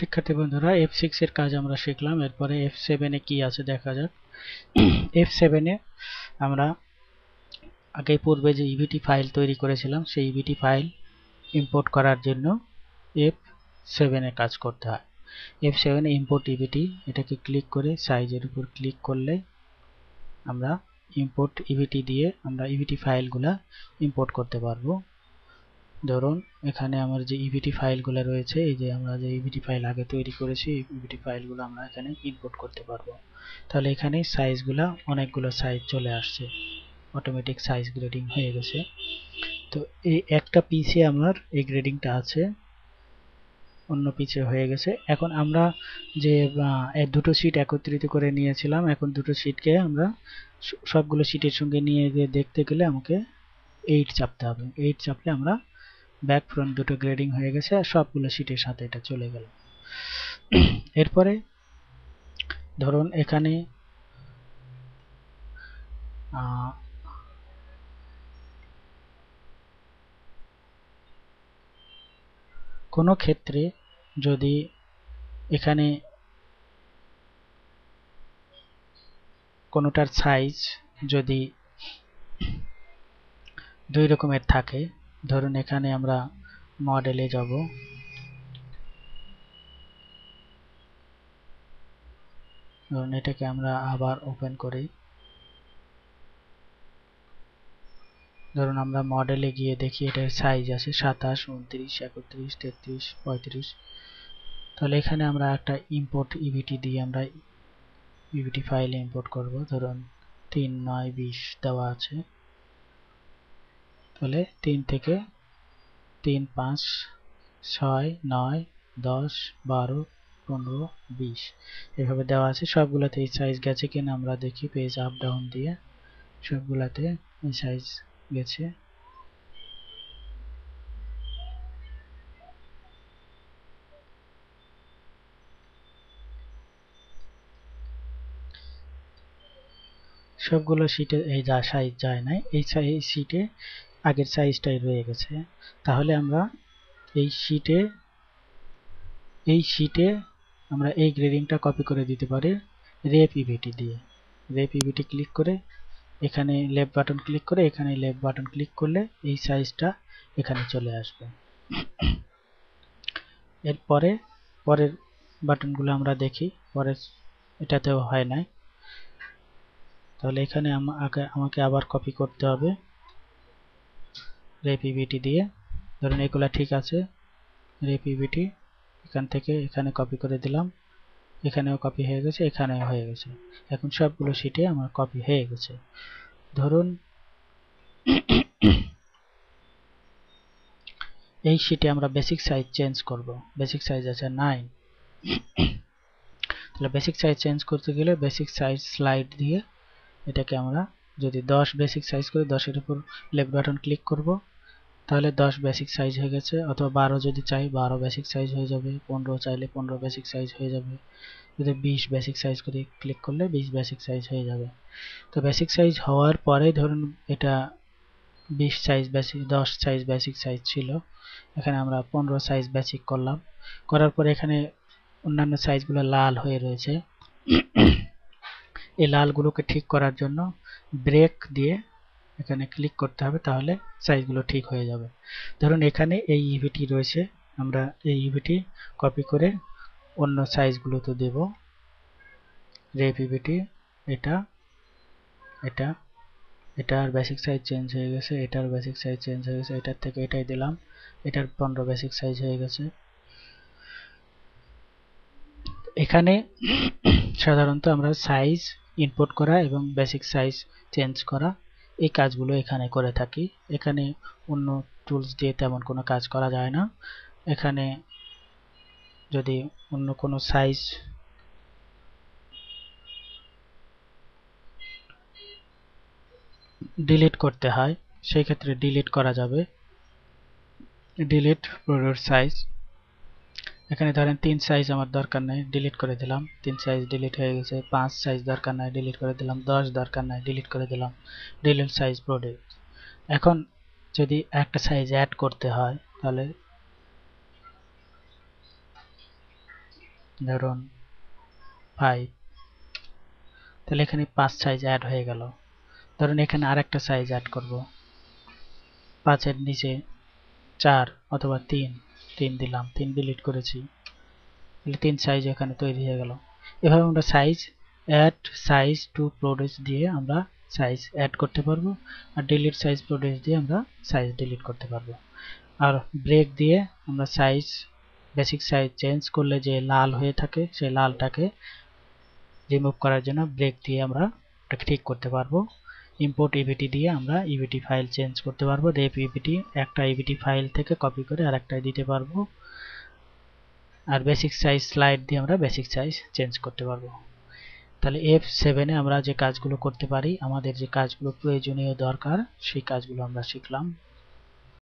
শিক্ষার্থী বন্ধুরা F6 এর কাজ আমরা শিখলাম। এরপরে F7 এ কি আছে দেখা যাক। F7 এ আমরা আগে পূর্বে যে ইভিটি ফাইল তৈরি করেছিলাম সেই ইভিটি ফাইল ইম্পোর্ট করার জন্য F7 এ কাজ করতে হয়। F7 এ ইম্পোর্ট ইভিটি, এটাকে ক্লিক করে সাইজের উপর ক্লিক করলে আমরা ইম্পোর্ট ইভিটি দিয়ে আমরা ইভিটি ফাইলগুলা ইম্পোর্ট করতে পারবো। ধরুন এখানে আমার যে ইভিটি ফাইলগুলো রয়েছে, এই যে আমরা যে ইভিটি ফাইল আগে তৈরি করেছি এই ইভিটি ফাইলগুলো আমরা এখানে ইম্পোর্ট করতে পারবো। তাহলে এখানে সাইজগুলো অনেকগুলো সাইজ চলে আসছে, অটোমেটিক সাইজ গ্রেডিং হয়ে গেছে। তো এই একটা পিসে আমার এই গ্রেডিংটা আছে, অন্য পিসে হয়ে গেছে। এখন আমরা যে দুটো শীট একত্রিত করে নিয়েছিলাম, এখন দুটো শীটকে আমরা সবগুলো শীটের সঙ্গে নিয়ে গিয়ে দেখতে গেলে আমাকে 8 চাপতে হবে। 8 চাপলে আমরা ব্যাক ফ্রন্ট দুটো গ্রেডিং হয়ে গেছে আর সবগুলো শীটের সাথে এটা চলে গেল। এরপরে ধরুন এখানে কোনো ক্ষেত্রে যদি এখানে কোনোটার সাইজ যদি দুই রকমের থাকে, ধরুন এখানে আমরা মডেলে যাব, ধরুন এটাকে আমরা আবার ওপেন করি। ধরুন আমরা মডেলে গিয়ে দেখি এটার সাইজ আছে 27, 29, 31, 33, 35। তাহলে এখানে আমরা একটা ইম্পোর্ট ইভিটি দিয়ে আমরা ইভিটি ফাইল ইম্পোর্ট করব। ধরুন 3, 9, 20 দেওয়া আছে, তাহলে 3 থেকে 3, 5, 6, 9, 10, 12, 15, 20 এভাবে দেওয়া আছে। সবগুলাতে এই সাইজ গেছে কিনা আমরা দেখি পেজ আপ ডাউন দিয়ে, সবগুলাতে এই সাইজ গেছে। সবগুলো শীটে এই যা সাইজ যায় নাই, এই শীটে আগের সাইজটাই রয়ে গেছে। তাহলে আমরা এই শীটে আমরা এই গ্রেডিংটা কপি করে দিতে পারি রেপ ইভিটি দিয়ে। রেপ ইভিটি ক্লিক করে এখানে লেফট বাটন ক্লিক করে এখানে লেফট বাটন ক্লিক করলে এই সাইজটা এখানে চলে আসবে। এরপরে পরের বাটনগুলো আমরা দেখি, পরের এটাতেও হয় নাই। তাহলে এখানে আমাকে আবার কপি করতে হবে রেপ ইভিটি দিয়ে। ধরুন এগুলা ঠিক আছে, রেপ ইভিটি এখান থেকে এখানে কপি করে দিলাম, এখানেও কপি হয়ে গেছে, এখানেও হয়ে গেছে। এখন সবগুলো শীটে আমার কপি হয়ে গেছে। ধরুন এই শীটে আমরা বেসিক সাইজ চেঞ্জ করব। বেসিক সাইজ আছে 9, তাহলে বেসিক সাইজ চেঞ্জ করতে গেলে বেসিক সাইজ স্লাইড দিয়ে এটাকে আমরা যদি 10 বেসিক সাইজ করি, 10 এর উপর লেফট বাটন ক্লিক করব, তাহলে 10 বেসিক সাইজ হয়ে গেছে। অথবা 12 যদি চাই 12 বেসিক সাইজ হয়ে যাবে, 15 চাইলে 15 বেসিক সাইজ হয়ে যাবে। যদি 20 বেসিক সাইজ করে ক্লিক করলে 20 বেসিক সাইজ হয়ে যাবে। তো বেসিক সাইজ হওয়ার পরে ধরুন এটা 20 size basic, 10 size basic size ছিল, এখানে আমরা 15 সাইজ বেসিক করলাম। করার পরে এখানে অন্যান্য সাইজগুলো লাল হয়ে রয়েছে, এই লালগুলোকে ঠিক করার জন্য ব্রেক দিয়ে এখানে ক্লিক করতে হবে, তাহলে সাইজগুলো ঠিক হয়ে যাবে। ধরুন এখানে এই ইভিটি রয়েছে, আমরা এই ইভিটি কপি করে অন্য সাইজগুলোতে দেব। রেপ ইভিটি এটার বেসিক সাইজ চেঞ্জ হয়ে গেছে, এটার বেসিক সাইজ চেঞ্জ হয়ে গেছে, এটার থেকে এটাই দিলাম, এটার 15 বেসিক সাইজ হয়ে গেছে। এখানে সাধারণত আমরা সাইজ ইনপুট করা এবং বেসিক সাইজ চেঞ্জ করা এই কাজগুলো এখানে করে থাকি। এখানে অন্য টুলস দিয়ে তেমন কোনো কাজ করা যায় না। এখানে যদি অন্য কোনো সাইজ ডিলিট করতে হয় সেই ক্ষেত্রে ডিলিট করা যাবে। ডিলিট প্রোডাক্ট সাইজ, এখানে ধরেন 3 সাইজ আমার দরকার নাই, ডিলিট করে দিলাম, 3 সাইজ ডিলিট হয়ে গেছে। 5 সাইজ দরকার নাই, ডিলিট করে দিলাম। 10 দরকার নাই, ডিলিট করে দিলাম। Delete size product. এখন যদি একটা সাইজ অ্যাড করতে হয় তাহলে ধরুন 5, তাহলে এখানে 5 সাইজ অ্যাড হয়ে গেল। ধরুন এখানে আরেকটা সাইজ অ্যাড করব, 5 এর নিচে 4 অথবা 3 দিলাম, 3 ডিলিট করেছি, তাহলে 3 সাইজ এখানে তৈরি হয়ে গেল। এভাবে আমরা size add size to products দিয়ে আমরা সাইজ অ্যাড করতে পারবো, আর ডিলিট সাইজ প্রোডাক্টস দিয়ে আমরা সাইজ ডিলিট করতে পারবো। আর ব্রেক দিয়ে আমরা সাইজ বেসিক সাইজ চেঞ্জ করলে যে লাল হয়ে থাকে সেই লালটাকে রিমুভ করার জন্য ব্রেক দিয়ে আমরা ওটাকে ঠিক করতে পারবো। ইম্পোর্ট ইভিটি দিয়ে আমরা ইভিটি ফাইল চেঞ্জ করতে পারবো, রেপ ইভিটি একটা ইভিটি ফাইল থেকে কপি করে আরেকটায় দিতে পারবো। আর বেসিক সাইজ স্লাইড দিয়ে আমরা বেসিক সাইজ চেঞ্জ করতে পারবো। তাহলে F7 এ আমরা যে কাজগুলো করতে পারি, আমাদের যে কাজগুলো প্রয়োজনীয় দরকার সেই কাজগুলো আমরা শিখলাম।